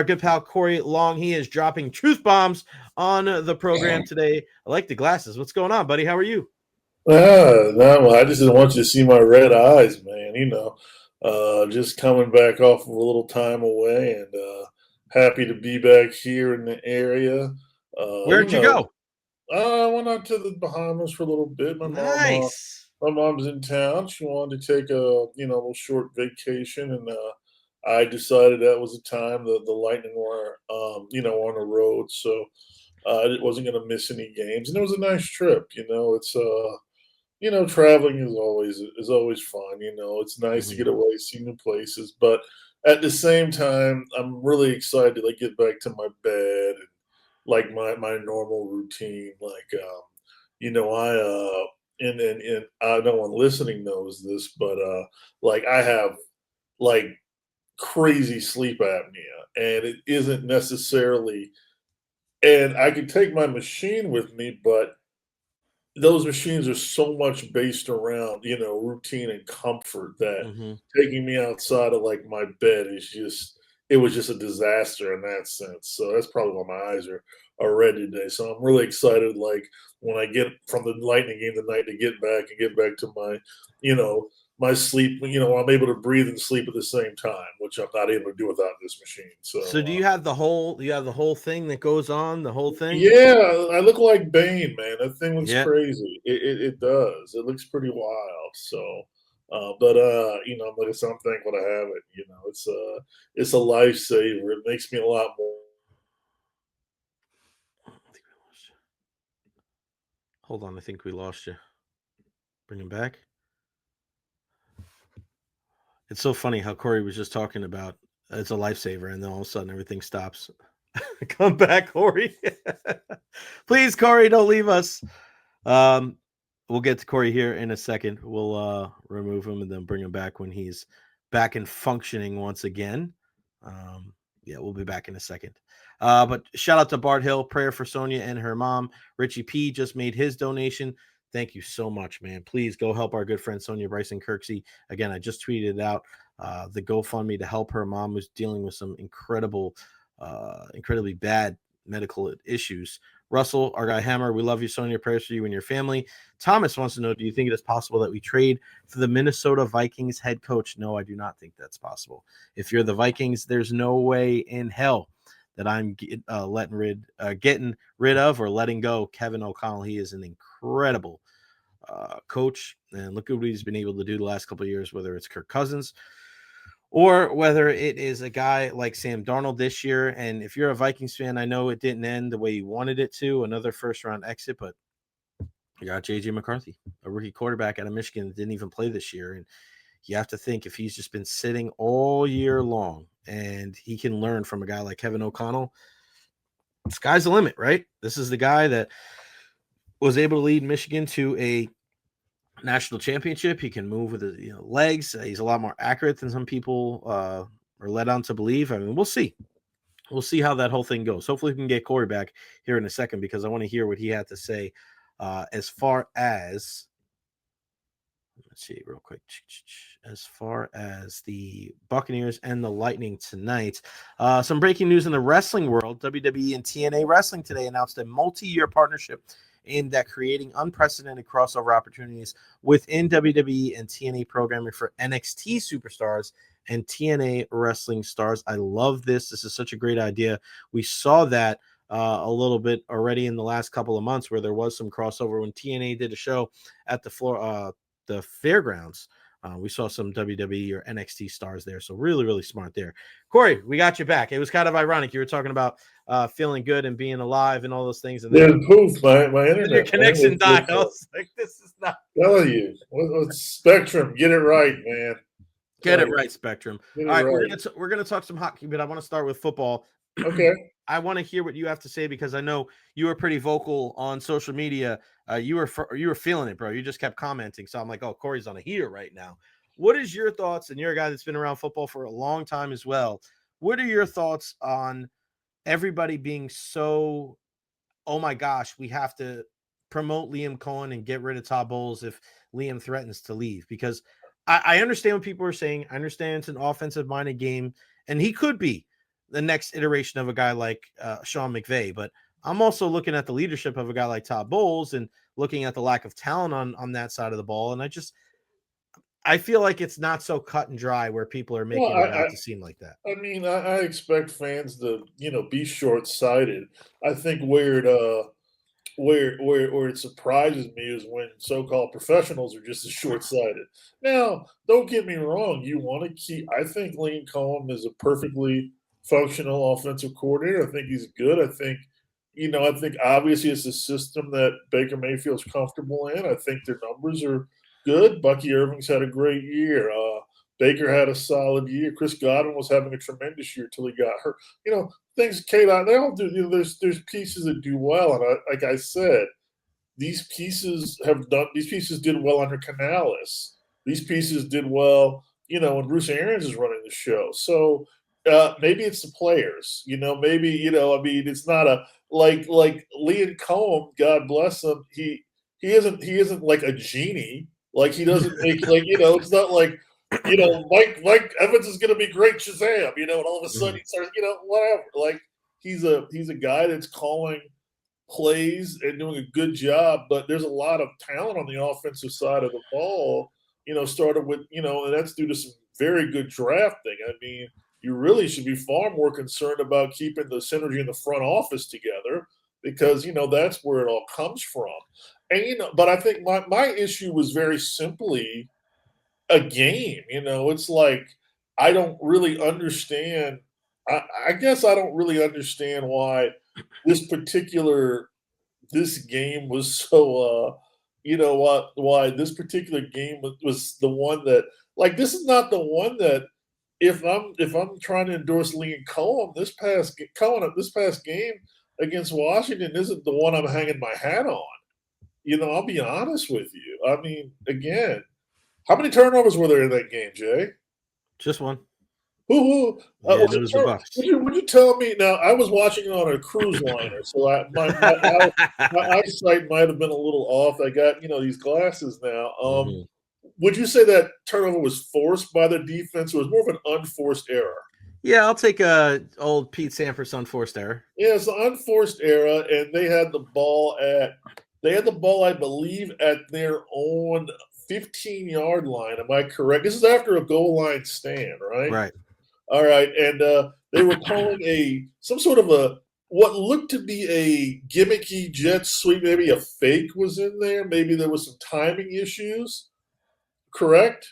Our good pal Cory Long, he is dropping truth bombs on the program today. I like the glasses. What's going on, buddy? How are you? No, I just didn't want you to see my red eyes, man. Just coming back off of a little time away and happy to be back here in the area. Uh, you Where'd you know, go? I went out to the Bahamas for a little bit. Nice. My mom's in town. She wanted to take a little short vacation, and I decided that was the time the Lightning were, on the road, so I wasn't going to miss any games, and it was a nice trip. Traveling is always fun. It's nice to Mhm. get away, see new places, but at the same time, I'm really excited to like get back to my bed and like my normal routine. I and no one listening knows this, but like I have like crazy sleep apnea, and it isn't necessarily. And I can take my machine with me, but those machines are so much based around, routine and comfort that Mhm. taking me outside of like my bed it was just a disaster in that sense. So that's probably why my eyes are red today. So I'm really excited, like when I get from the Lightning game tonight to get back to you know, my sleep. I'm able to breathe and sleep at the same time, which I'm not able to do without this machine. So do you have the whole thing that goes on, the whole thing? Yeah, I look like Bane, man. That thing looks Yeah. crazy. It does. It looks pretty wild. So, like I said, I'm thankful to have it. It's a lifesaver. It makes me a lot more. I think we lost you. Hold on, I think we lost you. Bring him back. It's so funny how Cory was just talking about it's a lifesaver, and then all of a sudden everything stops. Come back, Cory. Please, Cory, don't leave us. Um, we'll get to Cory here in a second. We'll remove him and then bring him back when he's back and functioning once again. Yeah, we'll be back in a second. But shout out to Bart Hill, prayer for Sonia and her mom. Richie P just made his donation. Thank you so much, man. Please go help our good friend Sonia Bryson Kirksey. Again, I just tweeted out the GoFundMe to help her mom, who's dealing with some incredibly bad medical issues. Russell, our guy Hammer, we love you, Sonia. Prayers for you and your family. Thomas wants to know, do you think it is possible that we trade for the Minnesota Vikings head coach? No, I do not think that's possible. If you're the Vikings, there's no way in hell that I'm getting rid of or letting go Kevin O'Connell. He is an incredible coach, and look at what he's been able to do the last couple of years, whether it's Kirk Cousins or whether it is a guy like Sam Darnold this year. And if you're a Vikings fan, I know it didn't end the way you wanted it to, another first round exit, but you got JJ McCarthy, a rookie quarterback out of Michigan that didn't even play this year. And you have to think if he's just been sitting all year long and he can learn from a guy like Kevin O'Connell, sky's the limit, right? This is the guy that was able to lead Michigan to a national championship. He can move with his legs. He's a lot more accurate than some people are led on to believe. I mean, we'll see. We'll see how that whole thing goes. Hopefully, we can get Cory back here in a second because I want to hear what he had to say as far as. Let's see real quick. As far as the Buccaneers and the Lightning tonight, some breaking news in the wrestling world. WWE and TNA Wrestling today announced a multi-year partnership aimed at creating unprecedented crossover opportunities within WWE and TNA programming for NXT superstars and TNA wrestling stars. I love this. This is such a great idea. We saw that a little bit already in the last couple of months where there was some crossover when TNA did a show at the fairgrounds. We saw some WWE or NXT stars there. So really, really smart there. Cory, we got you back. It was kind of ironic. You were talking about feeling good and being alive and all those things. And then Yeah, poof, my your internet, man, connection died. I was was like, this is not. telling you, Spectrum, get it right, man. Get Tell it you, right, Spectrum. get it All right, right. we're gonna talk some hockey, but I want to start with football. Okay. I want to hear what you have to say because I know you were pretty vocal on social media. You were feeling it, bro. You just kept commenting, so I'm like, oh, Cory's on a heater right now. What is your thoughts? And you're a guy that's been around football for a long time as well. What are your thoughts on everybody being so? Oh my gosh, we have to promote Liam Coen and get rid of Todd Bowles if Liam threatens to leave because I understand what people are saying. I understand it's an offensive minded game, and he could be. the next iteration of a guy like Sean McVay, but I'm also looking at the leadership of a guy like Todd Bowles and looking at the lack of talent on that side of the ball. And I feel like it's not so cut and dry where people are making it out to seem like that. I mean, I expect fans to, be short-sighted. I think where it surprises me is when so-called professionals are just as short-sighted. Now, don't get me wrong. You want to keep. I think Liam Coen is a perfectly functional offensive coordinator. I think he's good. I think obviously it's a system that Baker Mayfield's comfortable in. I think their numbers are good. Bucky Irving's had a great year. Baker had a solid year. Chris Godwin was having a tremendous year till he got hurt. Things they all do. There's pieces that do well, and like I said, these pieces did well under Canales. These pieces did well, when Bruce Arians is running the show. So maybe it's the players. Maybe I mean, it's not a like Liam Coen. God bless him. He isn't like a genie. Like he doesn't make it's not like. Mike Evans is going to be great, Shazam, and all of a sudden he starts, whatever. Like he's a guy that's calling plays and doing a good job, but there's a lot of talent on the offensive side of the ball, started with, and that's due to some very good drafting. I mean, you really should be far more concerned about keeping the synergy in the front office together because, that's where it all comes from. And, but I think my issue was very simply a game. It's like I don't really understand. I guess I don't really understand why this game was so. Why this particular game was the one that this is not the one that if I'm trying to endorse Liam Coen this past game against Washington isn't the one I'm hanging my hat on. I'll be honest with you. I mean, again. How many turnovers were there in that game, Jay? Just one. It was the Bucs. Would you tell me? Now, I was watching it on a cruise liner, so my eyesight might have been a little off. I got these glasses now. Would you say that turnover was forced by the defense, or was more of an unforced error? Yeah, I'll take old Pete Sampras unforced error. Yeah, it's an unforced error, and they had the ball, I believe, at their own 15-yard line. Am I correct? This is after a goal line stand, right? Right. All right, and they were calling some sort of what looked to be a gimmicky jet sweep. Maybe a fake was in there. Maybe there was some timing issues. Correct?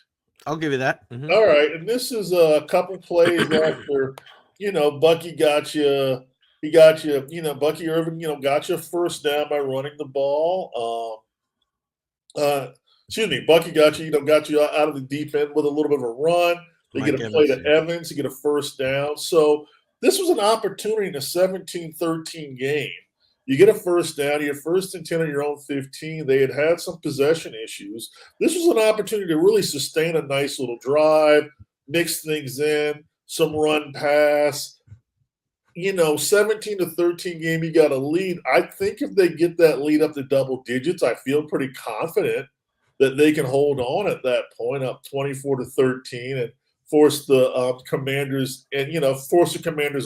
I'll give you that. Mm-hmm. All right, and this is a couple plays after, Bucky got you. He got you. Bucky Irving, got you first down by running the ball. Bucky got you, got you out of the deep end with a little bit of a run. They get a play to Evans, you get a first down. So this was an opportunity in a 17-13 game. You get a first down, you get first and 10 on your own 15. They had some possession issues. This was an opportunity to really sustain a nice little drive, mix things in, some run pass. 17-13 game, you got a lead. I think if they get that lead up to double digits, I feel pretty confident that they can hold on at that point, up 24-13, and force the Commanders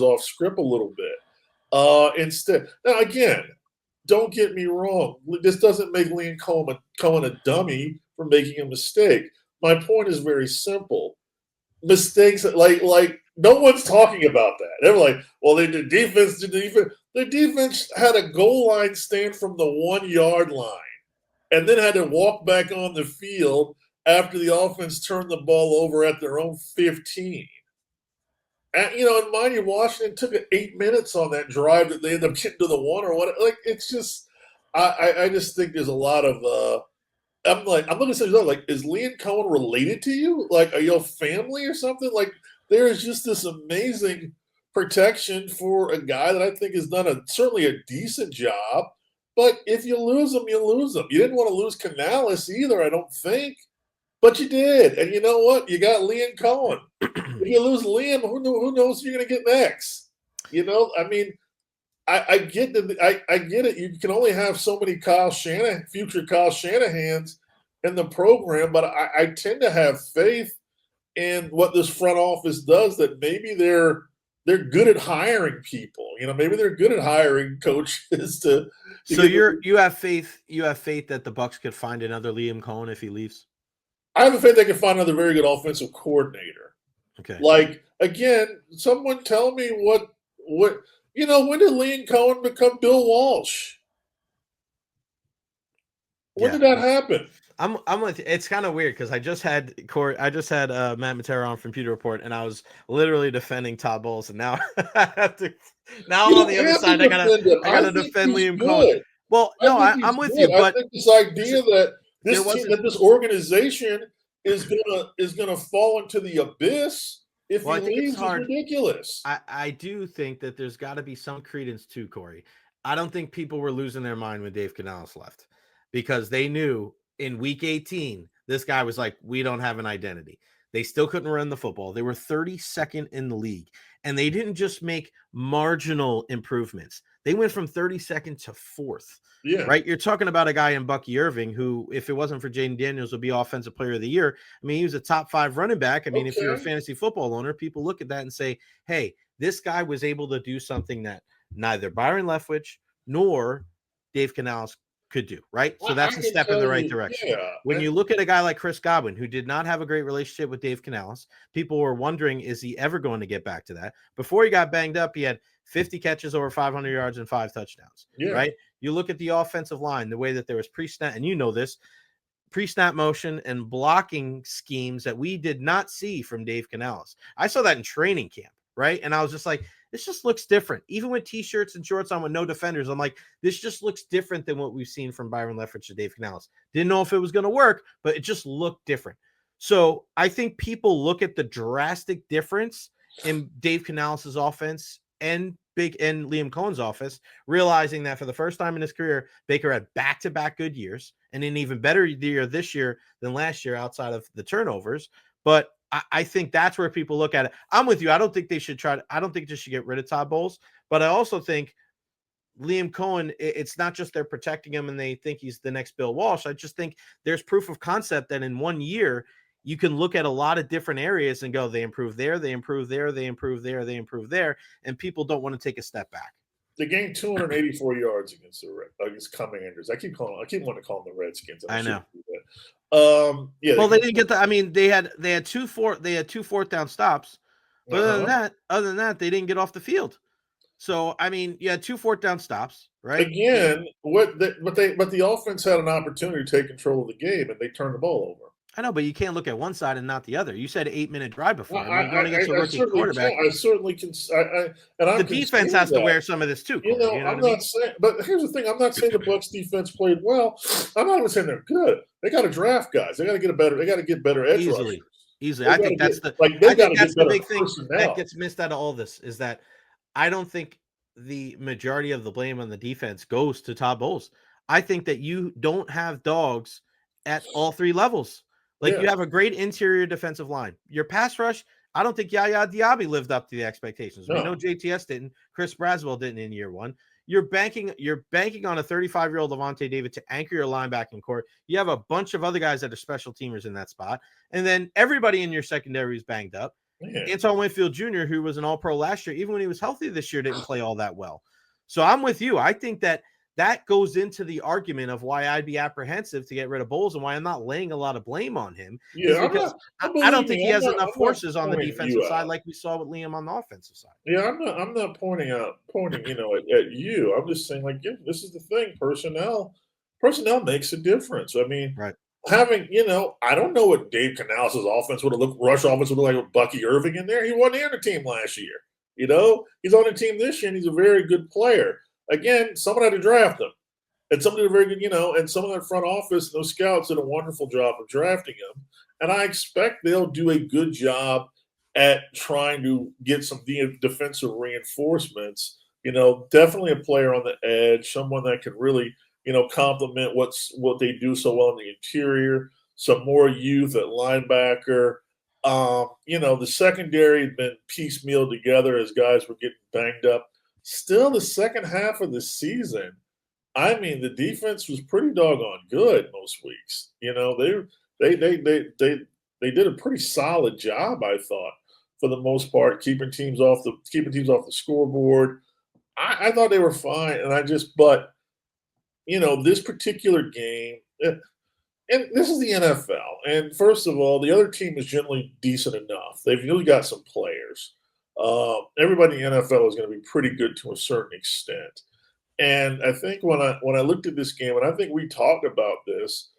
off script a little bit. Instead, now again, don't get me wrong. This doesn't make Liam Coen a dummy for making a mistake. My point is very simple. Mistakes like no one's talking about that. They're like, well, the defense did the defense. The defense had a goal line stand from the 1 yard line, and then had to walk back on the field after the offense turned the ball over at their own 15. And, and mind you, Washington took 8 minutes on that drive that they ended up getting to the one or what. Like, it's just, I just think there's a lot of, I'm looking at something like, is Liam Coen related to you? Like, are you a family or something? Like, there is just this amazing protection for a guy that I think has done certainly a decent job. But if you lose him, you lose him. You didn't want to lose Canales either, I don't think. But you did. And you know what? You got Liam Coen. If you lose Liam, who knows who you're going to get next? I mean, I get I get it. You can only have so many future Kyle Shanahans in the program, but I tend to have faith in what this front office does, that maybe they're they're good at hiring people. Maybe they're good at hiring coaches to So you have faith that the Bucs could find another Liam Coen if he leaves? I have a faith they can find another very good offensive coordinator. Okay. Like, again, someone tell me what when did Liam Coen become Bill Walsh? When did that happen? I'm with you. It's kind of weird because I just had Matt Matera on from Pewter Report, and I was literally defending Todd Bowles, and now I have to. Now I'm on the other side. I gotta defend Liam Coen. Well, no, I'm with you, but I think this idea that this organization is gonna fall into the abyss if he leaves is ridiculous. I do think that there's got to be some credence to Cory. I don't think people were losing their mind when Dave Canales left because they knew in week 18, this guy was like, we don't have an identity. They still couldn't run the football. They were 32nd in the league, and they didn't just make marginal improvements. They went from 32nd to 4th. Yeah. Right. You're talking about a guy in Bucky Irving who, if it wasn't for Jaden Daniels, would be Offensive Player of the Year. I mean, he was a top 5 running back. I mean, if you're a fantasy football owner, people look at that and say, hey, this guy was able to do something that neither Byron Leftwich nor Dave Canales could do. Right. So that's a step in the right direction. Yeah. When you look at a guy like Chris Godwin, who did not have a great relationship with Dave Canales, people were wondering, is he ever going to get back to that? Before he got banged up, he had 50 catches over 500 yards and 5 touchdowns. Yeah. Right. You look at the offensive line, the way that there was pre-snap, and you know this, pre-snap motion and blocking schemes that we did not see from Dave Canales. I saw that in training camp, right? And I was just like, this just looks different. Even with T-shirts and shorts on with no defenders, I'm like, this just looks different than what we've seen from Byron Leftwich to Dave Canales. Didn't know if it was going to work, but it just looked different. So I think people look at the drastic difference in Dave Canales' offense and Liam Coen's office, realizing that for the first time in his career, Baker had back-to-back good years and an even better year this year than last year outside of the turnovers. But I think that's where people look at it. I'm with you. I don't think they should I don't think they should get rid of Todd Bowles, but I also think Liam Coen, it's not just they're protecting him and they think he's the next Bill Walsh. I just think there's proof of concept that in 1 year, you can look at a lot of different areas and go, they improve there, they improve there, they improve there, they improve there, and people don't want to take a step back. They gained 284 yards against Commanders. I keep wanting to call them the Redskins. I know. Yeah. Well, they didn't get I mean, they had two fourth down stops. But other than that, they didn't get off the field. So I mean, you had 2 fourth down stops, right? Again, but the offense had an opportunity to take control of the game, and they turned the ball over. I know, but you can't look at one side and not the other. You said 8-minute drive before. I mean, going against a rookie quarterback. I certainly can. The defense has to wear some of this too. Cory, I'm not saying. But here's the thing: I'm not saying the Bucs defense played well. I'm not even saying they're good. They got to draft guys. They got to get better. They got to get better edge rushers. Easily. I think that's the big thing that gets missed out of all this is that I don't think the majority of the blame on the defense goes to Todd Bowles. I think that you don't have dogs at all 3 levels. You have a great interior defensive line. Your pass rush, I don't think Yaya Diaby lived up to the expectations. No. We know JTS didn't. Chris Braswell didn't in year 1. You're banking on a 35-year-old Levante David to anchor your linebacking core. You have a bunch of other guys that are special teamers in that spot. And then everybody in your secondary is banged up. Yeah. Antoine Winfield Jr., who was an all-pro last year, even when he was healthy this year, didn't play all that well. So I'm with you. I think that goes into the argument of why I'd be apprehensive to get rid of Bowles and why I'm not laying a lot of blame on him. Yeah, because I don't think he has enough forces on the defensive side like we saw with Liam on the offensive side. Yeah, I'm not pointing at you. I'm just saying, this is the thing. Personnel makes a difference. I mean, right. Having, I don't know what Dave Canales' offense would have looked, rush offense would look like with Bucky Irving in there. He wasn't on the team last year. He's on the team this year, and he's a very good player. Again, someone had to draft him. And somebody did a very good, and some of that front office, those scouts did a wonderful job of drafting him. And I expect they'll do a good job at trying to get some defensive reinforcements. Definitely a player on the edge, someone that can really, complement what they do so well in the interior, some more youth at linebacker. The secondary had been piecemeal together as guys were getting banged up. Still, the second half of the season, I mean, the defense was pretty doggone good most weeks. They did a pretty solid job, I thought, for the most part, keeping teams off the scoreboard. I thought they were fine, but this particular game, and this is the NFL. And first of all, the other team is generally decent enough. They've really got some players. Everybody in the NFL is going to be pretty good to a certain extent. And I think when I looked at this game, and I think we talked about this,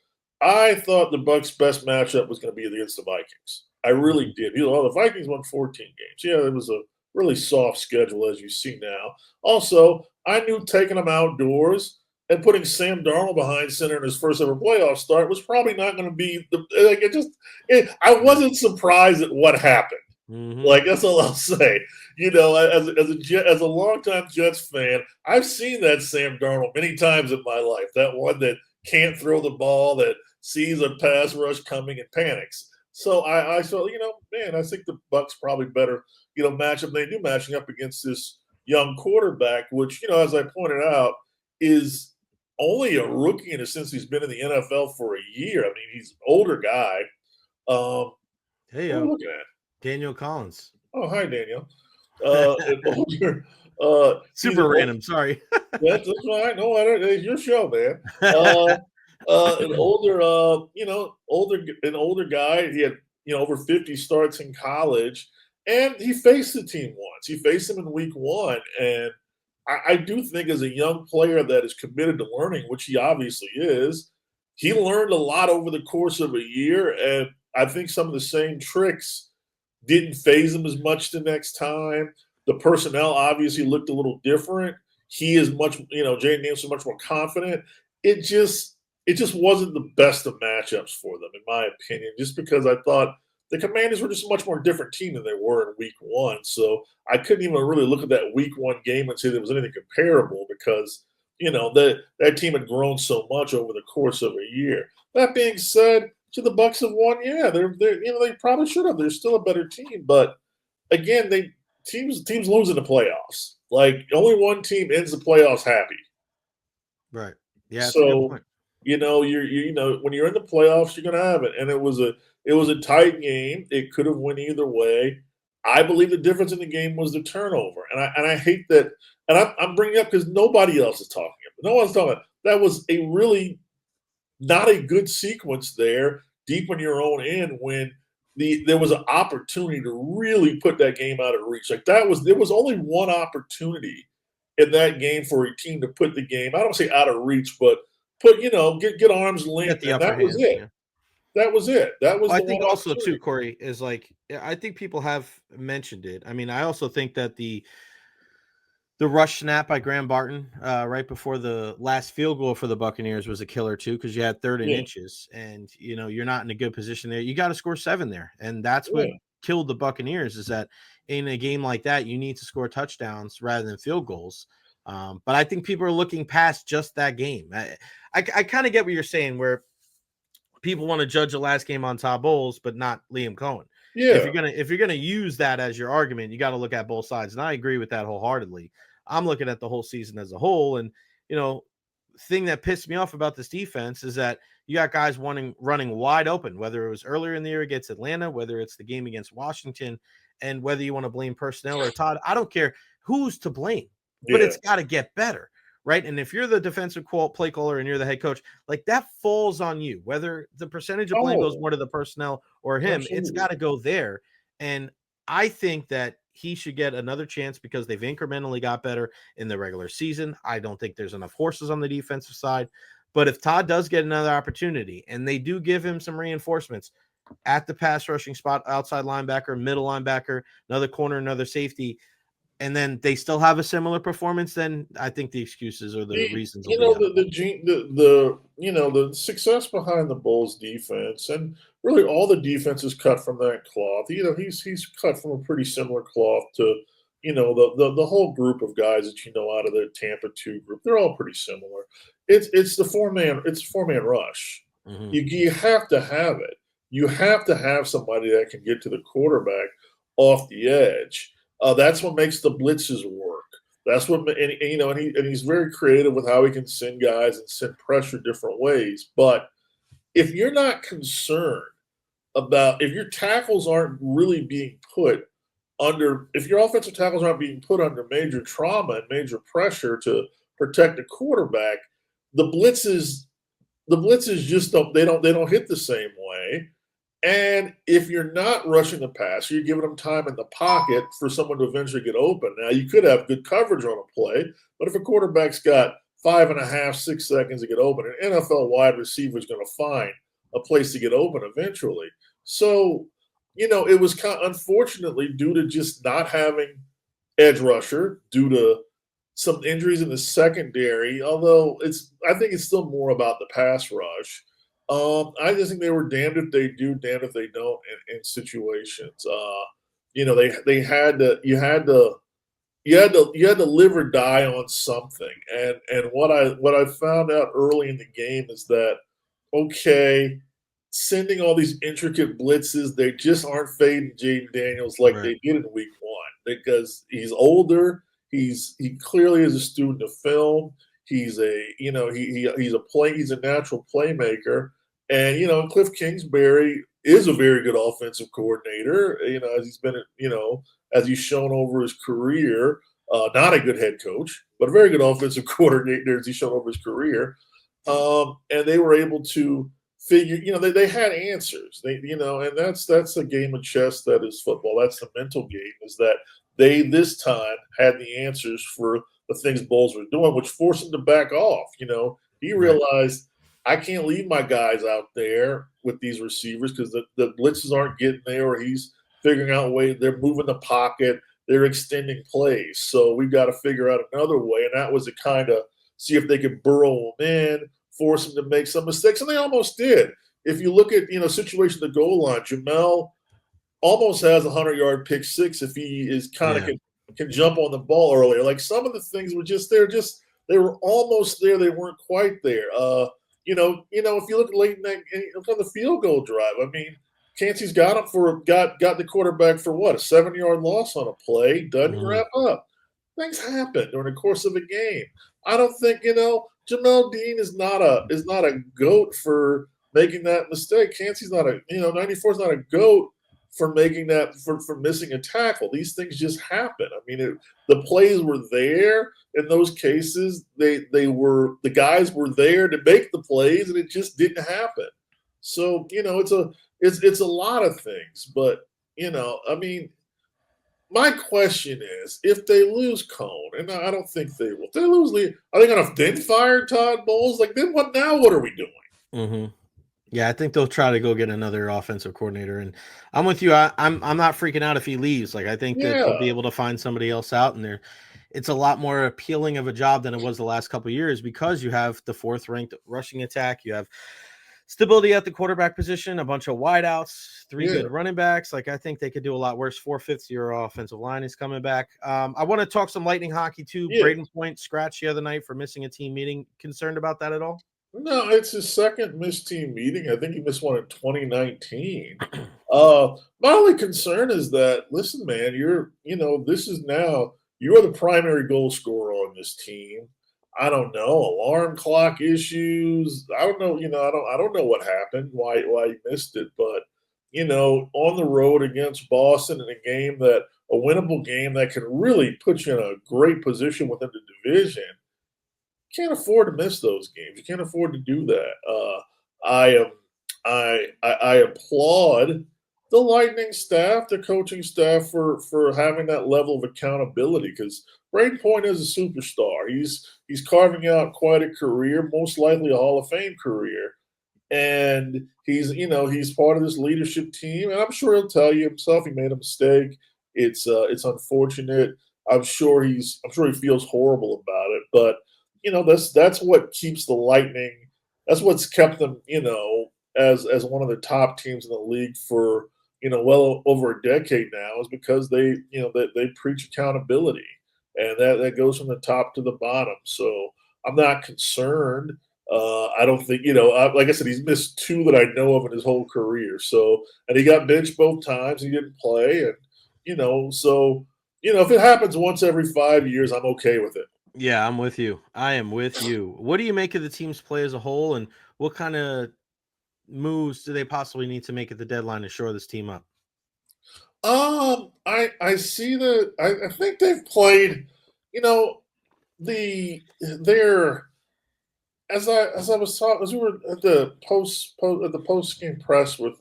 I thought the Bucs' best matchup was going to be against the Vikings. I really did. The Vikings won 14 games. Yeah, it was a really soft schedule, as you see now. Also, I knew taking them outdoors and putting Sam Darnold behind center in his first ever playoff start was probably not going to be I wasn't surprised at what happened. Mm-hmm. Like, that's all I'll say. As a longtime Jets fan, I've seen that Sam Darnold many times in my life. That one that can't throw the ball, that sees a pass rush coming and panics. So I thought, I think the Bucs probably better, matchup. They do matching up against this young quarterback, which, as I pointed out, is only a rookie in a sense. He's been in the NFL for a year. I mean, he's an older guy. Hey, what are you looking at? Daniel Collins. Oh, hi, Daniel. An older, super random. Sorry. That's fine. No, it's your show, man. An older guy. He had over 50 starts in college, and he faced the team once. He faced them in week 1, and I do think as a young player that is committed to learning, which he obviously is, he learned a lot over the course of a year, and I think some of the same tricks didn't phase him as much the next time. The personnel obviously looked a little different. He is much, Jay Daniels is much more confident. It just wasn't the best of matchups for them, in my opinion, just because I thought the Commanders were just a much more different team than they were in week 1. So I couldn't even really look at that week 1 game and say there was anything comparable because, that team had grown so much over the course of a year. That being said, should the Bucs have won? Yeah, they probably should have. They're still a better team, but again, teams lose in the playoffs. Like, only one team ends the playoffs happy. Right. Yeah. So you're when you're in the playoffs, you're gonna have it. And it was a tight game. It could have went either way. I believe the difference in the game was the turnover, and I hate that. And I'm bringing it up because nobody else is talking about it. No one's talking about it. That was a really not a good sequence there, deep in your own end, when there was an opportunity to really put that game out of reach. Like there was only one opportunity in that game for a team to put the game, I don't say out of reach, but get arm's length, and that was it. Yeah. That was it. That was. I think also too, Cory, is I think people have mentioned it. I mean, I also think that the rush snap by Graham Barton right before the last field goal for the Buccaneers was a killer too, because you had 3rd and inches, and you're not in a good position there. You got to score 7 there, and that's what killed the Buccaneers. Is that in a game like that, you need to score touchdowns rather than field goals. But I think people are looking past just that game. I kind of get what you're saying, where people want to judge the last game on Todd Bowles, but not Liam Coen. Yeah. If you're gonna use that as your argument, you got to look at both sides, and I agree with that wholeheartedly. I'm looking at the whole season as a whole, and thing that pissed me off about this defense is that you got guys running wide open, whether it was earlier in the year against Atlanta, whether it's the game against Washington, and whether you want to blame personnel or Todd. I don't care who's to blame, but it's got to get better, right? And if you're the defensive play caller and you're the head coach, like, that falls on you. Whether the percentage of blame goes more to the personnel or him, it's got to go there. And I think that he should get another chance because they've incrementally got better in the regular season. I don't think there's enough horses on the defensive side. But if Todd does get another opportunity and they do give him some reinforcements at the pass rushing spot, outside linebacker, middle linebacker, another corner, another safety, and then they still have a similar performance, then I think the excuses or the reasons. The success behind the Bulls defense, and really all the defense is cut from that cloth. He's cut from a pretty similar cloth to the whole group of guys that out of the Tampa 2 group. They're all pretty similar. It's the four-man rush. Mm-hmm. You have to have it. You have to have somebody that can get to the quarterback off the edge. That's what makes the blitzes work. That's what, and he's very creative with how he can send guys and send pressure different ways. But if you're not concerned about, if your tackles aren't really being put if your offensive tackles aren't being put under major trauma and major pressure to protect the quarterback, the blitzes just don't hit the same way. And if you're not rushing the pass, you're giving them time in the pocket for someone to eventually get open. Now, you could have good coverage on a play, but if a quarterback's got 5.5, 6 seconds to get open, an NFL wide receiver is going to find a place to get open eventually. So, it was unfortunately due to just not having edge rusher, due to some injuries in the secondary, although I think it's still more about the pass rush. I just think they were damned if they do, damned if they don't in situations. They had to you had to live or die on something. And what I found out early in the game is that okay, sending all these intricate blitzes, they just aren't fading Jaden Daniels like Right. they did in week one because he's older. He clearly is a student of film. He's he's a natural playmaker. And Cliff Kingsbury is a very good offensive coordinator, as he's been, as he's shown over his career. Not a good head coach, but a very good offensive coordinator as he's shown over his career. And they were able to figure, they had answers. And that's a game of chess that is football. That's the mental game, is that they this time had the answers for the things Bowles were doing, which forced him to back off. He realized I can't leave my guys out there with these receivers because the blitzes aren't getting there, or he's figuring out a way. They're moving the pocket, they're extending plays. So we've got to figure out another way. And that was to kind of see if they could burrow him in, force him to make some mistakes. And they almost did. If you look at, situation at the goal line, Jamel almost has a 100-yard pick six if he is kind of can jump on the ball earlier. Like some of the things were they were almost there. They weren't quite there. If you look at late in that game, look on the field goal drive. I mean, Cansey's got the quarterback for what, a 7-yard loss on a play, doesn't wrap up. Things happen during the course of a game. I don't think, Jamel Dean is not a goat for making that mistake. Cansey's not 94 is not a goat for making that for missing a tackle. These things just happen. I mean, the plays were there in those cases. The guys were there to make the plays, and it just didn't happen. So it's a lot of things, but I mean, my question is, if they lose Coen, and I don't think they will, if they lose Lee, are they going to then fire Todd Bowles? Like, then what? Now what are we doing? Mm-hmm. Yeah, I think they'll try to go get another offensive coordinator, and I'm with you. I'm not freaking out if he leaves. Like, I think that they'll be able to find somebody else out, and it's a lot more appealing of a job than it was the last couple of years because you have the 4th ranked rushing attack, you have stability at the quarterback position, a bunch of wideouts, 3 good running backs. Like, I think they could do a lot worse. 4/5 year offensive line is coming back. I want to talk some Lightning hockey too. Brayden Point scratched the other night for missing a team meeting. Concerned about that at all? No, it's his second missed team meeting. I think he missed one in 2019. My only concern is that, listen, man, you're the primary goal scorer on this team. I don't know, alarm clock issues. I don't know, I don't know what happened, why he missed it, but on the road against Boston in a winnable game that can really put you in a great position within the division. Can't afford to miss those games. You can't afford to do that. I applaud the Lightning staff, the coaching staff for having that level of accountability, because Brayden Point is a superstar. He's carving out quite a career, most likely a Hall of Fame career, and he's part of this leadership team. And I'm sure he'll tell you himself he made a mistake. It's unfortunate. I'm sure he feels horrible about it, but that's what keeps the Lightning. That's what's kept them, as one of the top teams in the league for well over a decade now, is because they preach accountability, and that goes from the top to the bottom. So I'm not concerned. I don't think like I said, he's missed 2 that I know of in his whole career. So, and he got benched both times. He didn't play, and so if it happens once every 5 years, I'm okay with it. Yeah, I'm with you. I am with you. What do you make of the team's play as a whole, and what kind of moves do they possibly need to make at the deadline to shore this team up? I see that. I think they've played. You know, they're as we were at the post game press with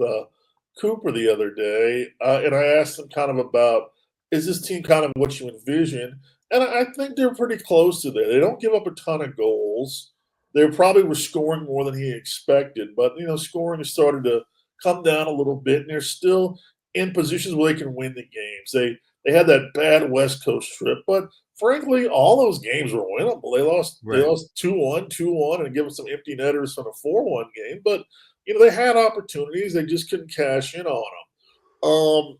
Cooper the other day, and I asked him kind of about, is this team kind of what you envision? And I think they're pretty close to that. They don't give up a ton of goals. They probably were scoring more than he expected, but scoring has started to come down a little bit, and they're still in positions where they can win the games. They had that bad West Coast trip, but frankly, all those games were winnable. They lost 2-1, 2-1, and give us some empty netters from a 4-1 game. But they had opportunities, they just couldn't cash in on them.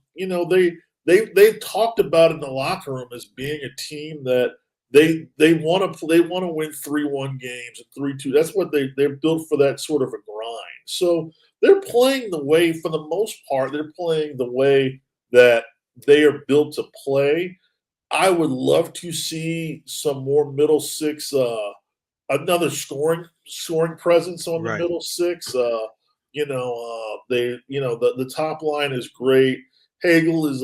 They talked about in the locker room as being a team that they want to win 3-1 games and 3-2. That's what they're built for, that sort of a grind. So they're playing the way, for the most part, they're playing the way that they are built to play. I would love to see some more middle six, another scoring presence on the middle six. The top line is great. Hagel is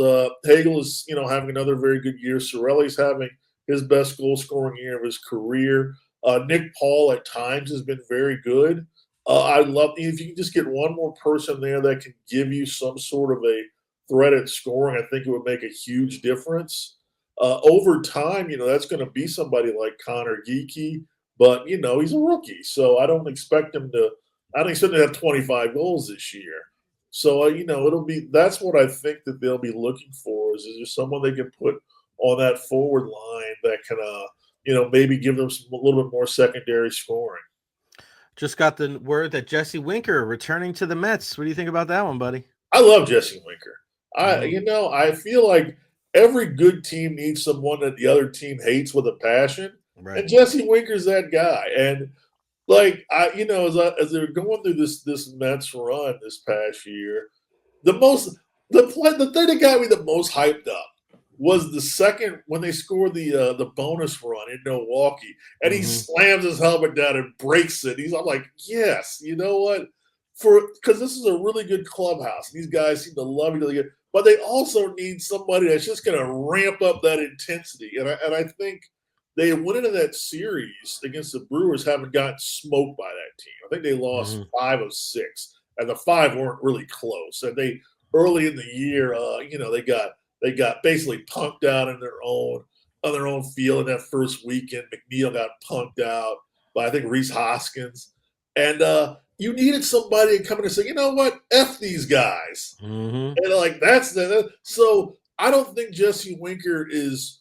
having another very good year. Sorelli's having his best goal scoring year of his career. Nick Paul at times has been very good. I love if you can just get one more person there that can give you some sort of a threat at scoring. I think it would make a huge difference. Over time, that's going to be somebody like Connor Geekie, but he's a rookie, so I don't expect him to have 25 goals this year. So that's what I think that they'll be looking for, is just someone they can put on that forward line that can maybe give them a little bit more secondary scoring. Just got the word that Jesse Winker returning to the Mets. What do you think about that one, buddy? I love Jesse Winker. I feel like every good team needs someone that the other team hates with a passion, and Jesse Winker's that guy. And as they're going through this Mets run this past year, the thing that got me the most hyped up was the second when they scored the bonus run in Milwaukee, and he slams his helmet down and breaks it. I'm like, yes, you know what? Because this is a really good clubhouse. These guys seem to love each other, but they also need somebody that's just going to ramp up that intensity. And I think they went into that series against the Brewers having gotten smoked by that team. I think they lost 5 of 6, and the 5 weren't really close. And they early in the year, they got basically punked out on their own field in that first weekend. McNeil got punked out by, I think, Rhys Hoskins. And you needed somebody to come in and say, you know what, F these guys. And so I don't think Jesse Winker is,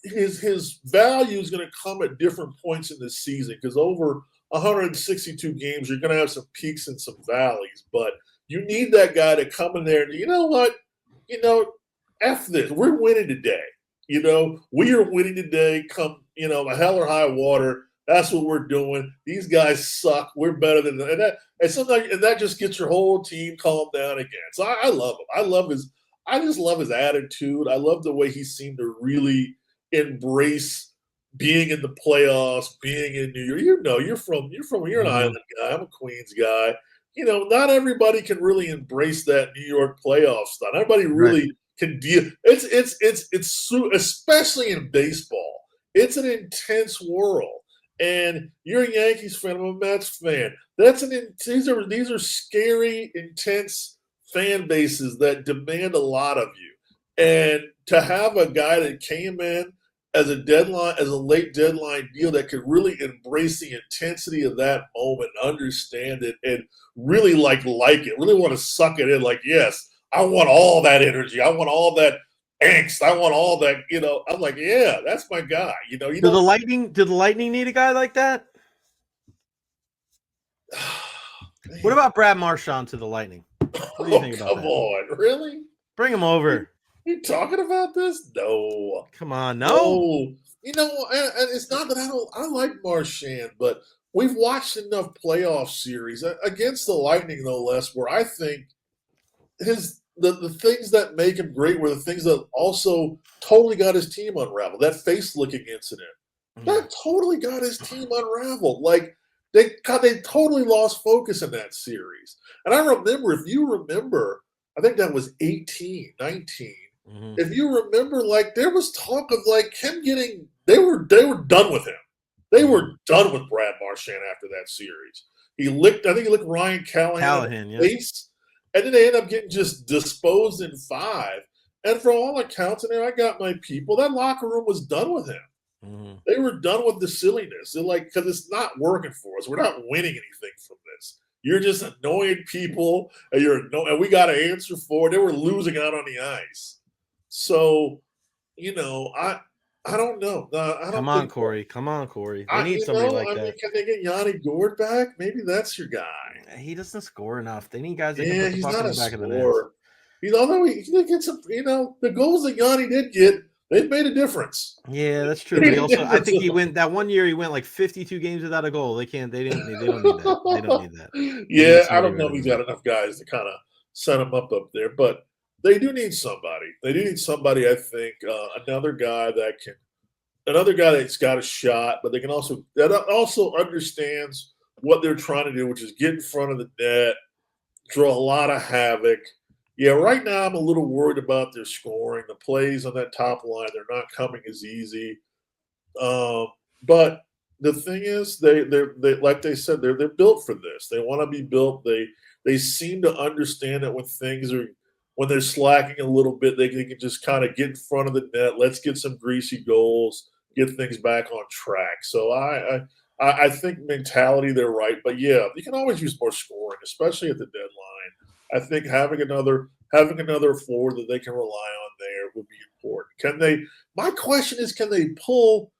his value is going to come at different points in this season, because over 162 games, you're going to have some peaks and some valleys. But you need that guy to come in there and, you know what, F this. We're winning today. We are winning today. Come, hell or high water. That's what we're doing. These guys suck. We're better than them. And that just gets your whole team calmed down again. So I love him. I just love his attitude. I love the way he seemed to really embrace being in the playoffs, being in New York. You're an Island guy. I'm a Queens guy. Not everybody can really embrace that New York playoff stuff. Not everybody really can deal. It's especially in baseball. It's an intense world. And you're a Yankees fan. I'm a Mets fan. These are scary, intense fan bases that demand a lot of you. And to have a guy that came in as a late deadline deal that could really embrace the intensity of that moment, understand it, and really like it, really want to suck it in. Like, yes, I want all that energy. I want all that angst. I want all that, I'm like, yeah, that's my guy. Did the Lightning need a guy like that? What about Brad Marchand to the Lightning? What do you think about that? Come on, really? Bring him over. You talking about this? No. Come on, no. And it's not that I like Marchand, but we've watched enough playoff series against the Lightning, no less, where I think the things that make him great were the things that also totally got his team unraveled. That face-licking incident, that totally got his team unraveled. Like, they totally lost focus in that series. And I remember, if you remember, I think that was 18, 19. Mhm. If you remember, like there was talk of like him getting they were done with him. They were done with Brad Marchand after that series. I think he licked Ryan Callahan in Callahan, the yeah. face, and then they end up getting just disposed in 5. And for all accounts, and there I got my people, that locker room was done with him. Mhm. They were done with the silliness. They're like, because it's not working for us. We're not winning anything from this. You're just annoying people, and and we got to answer for it. They were losing out on the ice. So, I don't know. I Come don't on, think. Corey. Come on, Corey. They need somebody like that. Can they get Yanni Gord back? Maybe that's your guy. He doesn't score enough. They need guys that can Yeah, put the he's puck in not the a back of the net. scorer. Although he did get some, the goals that Yanni did get, they've made a difference. Yeah, that's true. But he also, I think he went that one year. He went like 52 games without a goal. They can't. They don't need that. They don't need that. They need Yeah, I somebody don't know right if he's away. got enough guys to kind of set him up there, but they do need somebody. They do need somebody. I think another guy that's got a shot, but that also understands what they're trying to do, which is get in front of the net, draw a lot of havoc. Yeah, right now I'm a little worried about their scoring. The plays on that top line, they're not coming as easy. But the thing is, they like they said, they're built for this. They want to be built. They seem to understand that when they're slacking a little bit, they can just kind of get in front of the net. Let's get some greasy goals, get things back on track. So I think mentality they're right, but yeah, you can always use more scoring, especially at the deadline. I think having another forward that they can rely on there would be important. Can they? My question is, can they pull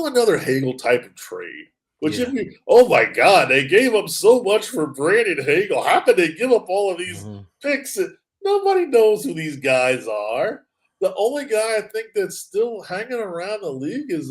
another Hagel type of trade? Yeah. Oh my God, they gave up so much for Brandon Hagel. How could they give up all of these picks? Nobody knows who these guys are. The only guy I think that's still hanging around the league is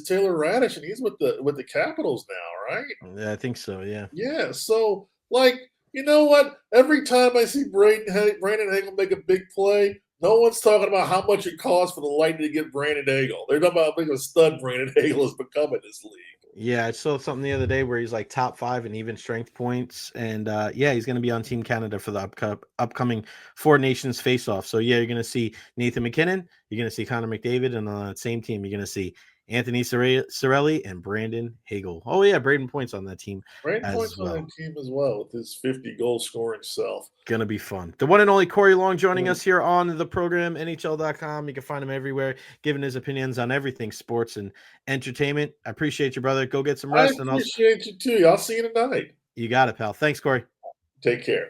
Taylor Radish, and he's with the Capitals now, right? Yeah, I think so. Yeah. Yeah. So, like, you know what? Every time I see Brandon Hagel make a big play, no one's talking about how much it costs for the Lightning to get Brandon Hagel. They're talking about how big a stud Brandon Hagel has become in this league. Yeah, I saw something the other day where he's like top 5 in even strength points, and yeah, he's going to be on Team Canada for the upcoming Four Nations face-off. So yeah, you're going to see Nathan McKinnon, you're going to see Connor McDavid, and on that same team, you're going to see Anthony Cirelli and Brandon Hagel. Oh yeah, Brayden Point's on that team Brandon as Point's on well. that team as well with his 50 goal scoring self. Gonna be fun. The one and only Corey Long joining us here on the program, NHL.com. You can find him everywhere, giving his opinions on everything sports and entertainment. I appreciate you, brother. Go get some rest. I appreciate you too. I'll see you tonight. You got it, pal. Thanks, Corey. Take care.